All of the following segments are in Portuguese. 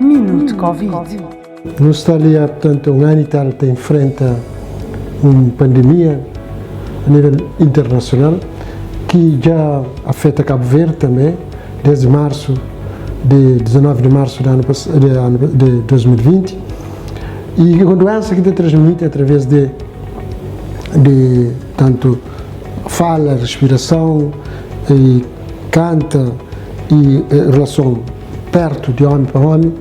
Minuto Covid. Na Austrália, portanto, um ano e tal enfrenta uma pandemia a nível internacional que já afeta Cabo Verde também, desde março, de 19 de março de 2020, e a doença que se transmite através de tanto fala, respiração, e canta e relação perto de homem para homem,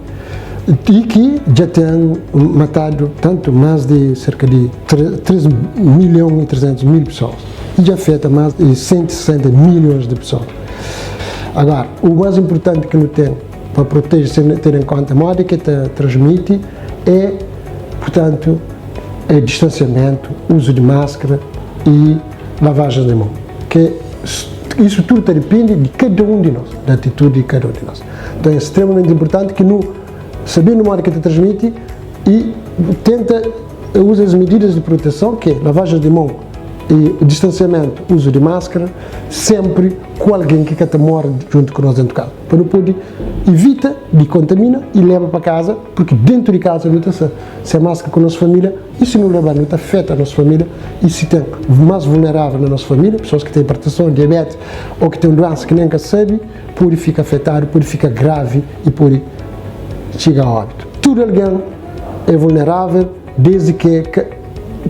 e que já tem matado tanto mais de cerca de 3.300.000 pessoas e já afeta mais de 160 milhões de pessoas. Agora, o mais importante que não tem para proteger, ter em conta a moda que transmite é, portanto, distanciamento, uso de máscara e lavagem de mão. Que isso tudo depende de cada um de nós, da atitude de cada um de nós. Então é extremamente importante que não sabendo o modo que transmite e tenta usar as medidas de proteção, que é lavagem de mão e distanciamento, uso de máscara, sempre com alguém que mora junto com nós dentro de casa. Para não poder, evita de contamina e leva para casa, porque dentro de casa não está se a máscara com a nossa família, e se não levar, não afeta a nossa família, e se tem mais vulnerável na nossa família, pessoas que têm hipertensão, diabetes, ou que têm doença que nem sabe, pode ficar afetado, pode ficar grave e pode chegar ao óbito. Todo alguém é vulnerável desde que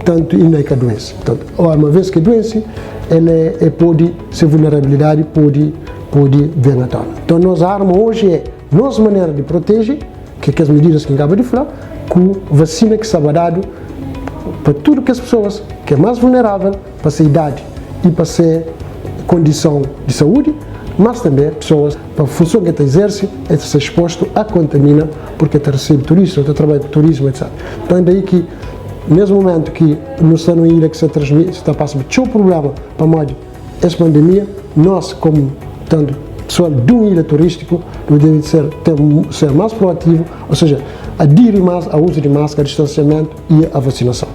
tanto ainda é que a doença. Portanto, uma vez que a doença, ela pode ser vulnerabilidade, pode vir na tona. Então, nossa arma hoje é nossa maneira de proteger, que é as medidas que acaba de falar, com vacina que será dado para tudo que as pessoas que é mais vulnerável, para essa idade e para essa condição de saúde, mas também pessoas, para a função que exerce, é ser exposto a contamina, porque está recebe turista, está trabalhando com turismo, etc. Então é daí que, nesse momento que não está numa ilha que se transmite, está passando por um problema para modo essa pandemia, nós, como tanto pessoal de uma ilha turística, devemos ser mais proativo, ou seja, aderir mais ao uso de máscara, distanciamento e a vacinação.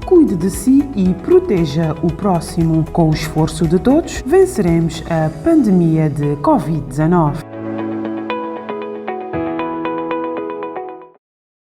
Cuide de si e proteja o próximo. Com o esforço de todos, venceremos a pandemia de Covid-19.